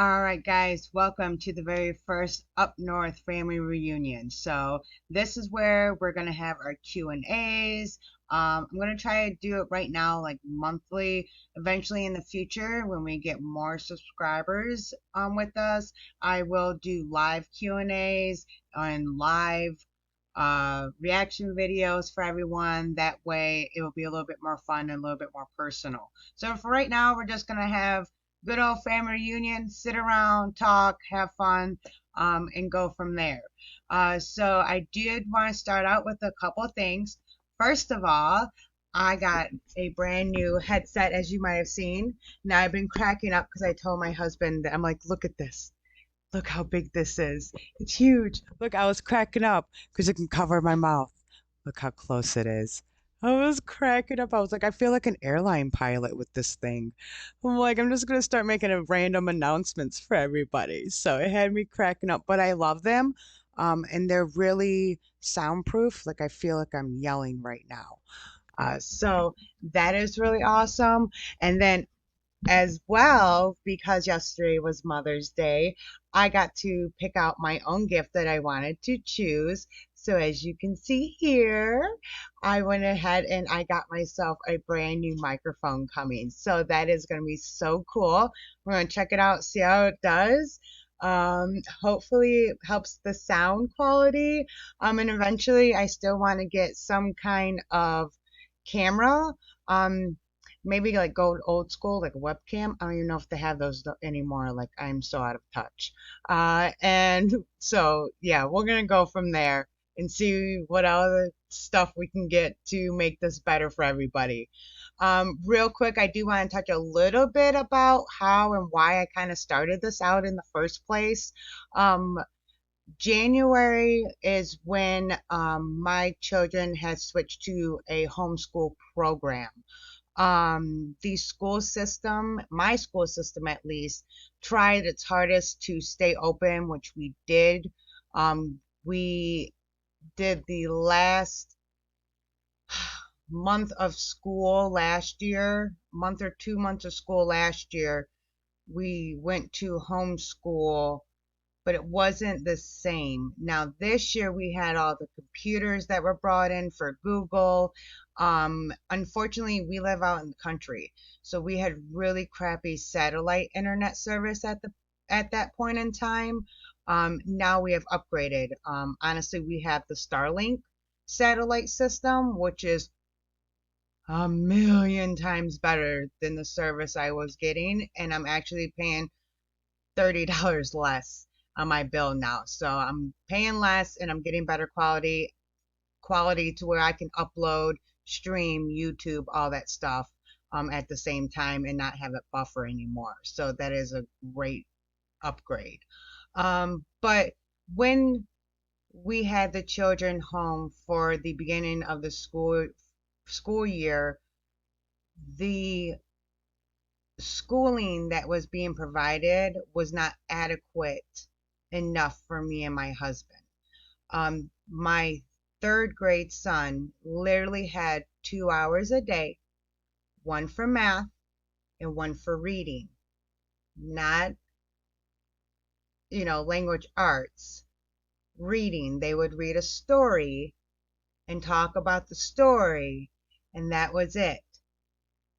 All right, guys, welcome to the very first Up North family reunion. So this is where we're gonna have our Q&As. I'm gonna try to do it right now, like monthly. Eventually, in the future, when we get more subscribers with us, I will do live Q&As and live reaction videos for everyone. That way, it will be a little bit more fun and a little bit more personal. So for right now, we're just gonna have good old family reunion, sit around, talk, have fun, and go from there. So I did want to start out with a couple of things. First of all, I got a brand new headset, as you might have seen. Now I've been cracking up because I told my husband that I'm like, look at this. Look how big this is. It's huge. Look, I was cracking up because it can cover my mouth. Look how close it is. I was cracking up. I was like, I feel like an airline pilot with this thing. I'm like, I'm just gonna start making a random announcements for everybody. So it had me cracking up, but I love them. And they're really soundproof. Like I feel like I'm yelling right now. So that is really awesome. And then as well, because yesterday was Mother's Day, I got to pick out my own gift that I wanted to choose. So as you can see here, I went ahead and I got myself a brand new microphone coming. So that is going to be so cool. We're going to check it out, see how it does. Hopefully it helps the sound quality. And eventually I still want to get some kind of camera. Maybe like go old school, like a webcam. I don't even know if they have those anymore. Like I'm so out of touch. And so yeah, we're gonna go from there and see what other stuff we can get to make this better for everybody. Real quick, I do want to touch a little bit about how and why I kind of started this out in the first place. Um, January is when my children had switched to a homeschool program. The school system, my school system at least, tried its hardest to stay open, which we did. We did the last month of school last year, month or 2 months of school last year. We went to homeschool, but it wasn't the same. Now, this year we had all the computers that were brought in for Google. Unfortunately, we live out in the country, so we had really crappy satellite internet service at that point in time. Now we have upgraded. Honestly, we have the Starlink satellite system, which is a million times better than the service I was getting, and I'm actually paying $30 less on my bill now. So I'm paying less and I'm getting better quality to where I can upload, stream, YouTube, all that stuff at the same time and not have it buffer anymore. So that is a great upgrade. But when we had the children home for the beginning of the school year, the schooling that was being provided was not adequate enough for me and my husband. My third grade son literally had 2 hours a day, one for math and one for reading, not, language arts. Reading, they would read a story and talk about the story, and that was it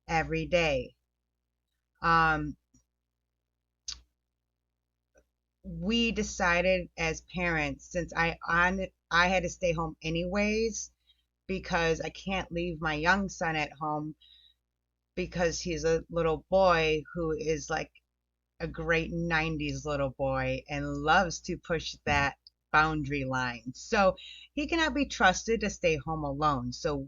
every day. Um, we decided as parents, since I had to stay home anyways because I can't leave my young son at home because he's a little boy who is like a great 90s little boy and loves to push that boundary line. So he cannot be trusted to stay home alone. So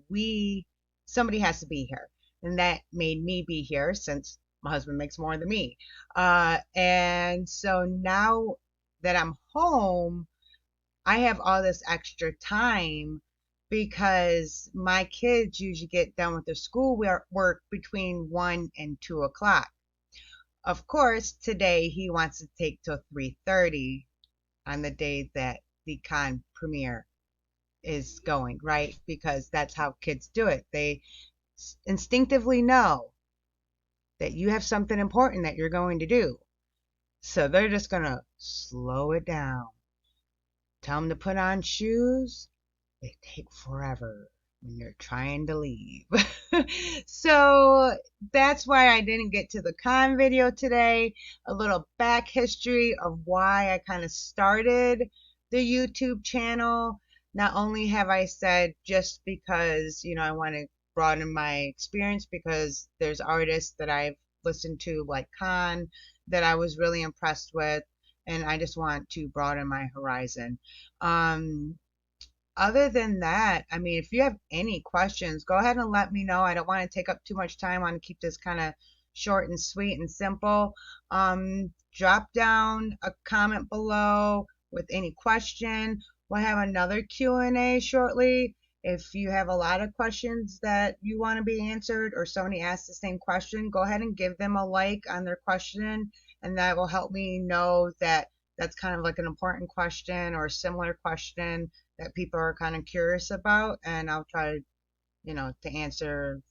somebody has to be here. And that made me be here since my husband makes more than me. And so now that I'm home, I have all this extra time because my kids usually get done with their school work between 1 and 2 o'clock. Of course, today he wants to take till 3:30 on the day that the con premiere is going, right? Because that's how kids do it. They instinctively know that you have something important that you're going to do. So they're just gonna slow it down. Tell them to put on shoes. They take forever when you're trying to leave. So that's why I didn't get to the con video today. A little back history of why I kind of started the YouTube channel. Not only have I said just because, I want to broaden my experience because there's artists that I've listened to like Khan that I was really impressed with, and I just want to broaden my horizon. Um, Other than that, I mean, if you have any questions, go ahead and let me know. I don't want to take up too much time. I want to keep this kind of short and sweet and simple. Drop down a comment below with any question. We'll have another Q&A shortly. If you have a lot of questions that you want to be answered or somebody asks the same question, go ahead and give them a like on their question, and that will help me know that that's kind of like an important question or a similar question that people are kind of curious about, and I'll try, to answer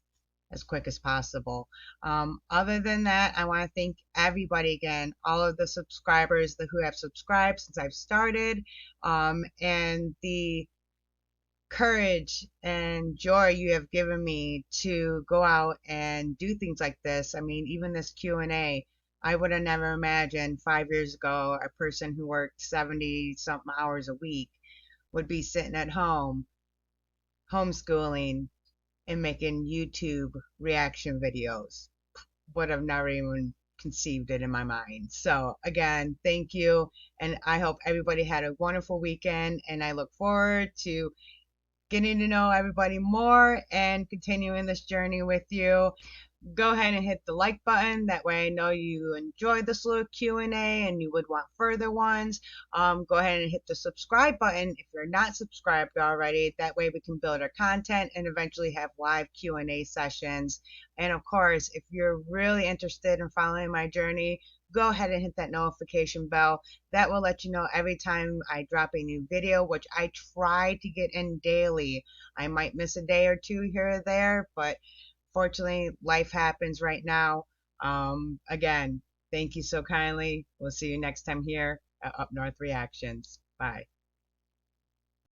as quick as possible. Other than that, I want to thank everybody again, all of the subscribers who have subscribed since I've started, and the courage and joy you have given me to go out and do things like this. I mean, even this Q&A, I would have never imagined 5 years ago a person who worked 70 something hours a week would be sitting at home homeschooling and making YouTube reaction videos. Would have never even conceived it in my mind. So again, thank you, and I hope everybody had a wonderful weekend, and I look forward to getting to know everybody more and continuing this journey with you. Go ahead and hit the like button. That way I know you enjoyed this little Q&A and you would want further ones. Go ahead and hit the subscribe button if you're not subscribed already. That way we can build our content and eventually have live Q&A sessions. And of course, if you're really interested in following my journey, go ahead and hit that notification bell. That will let you know every time I drop a new video, which I try to get in daily. I might miss a day or two here or there, but fortunately, life happens right now. Again, thank you so kindly. We'll see you next time here at Up North Reactions. Bye.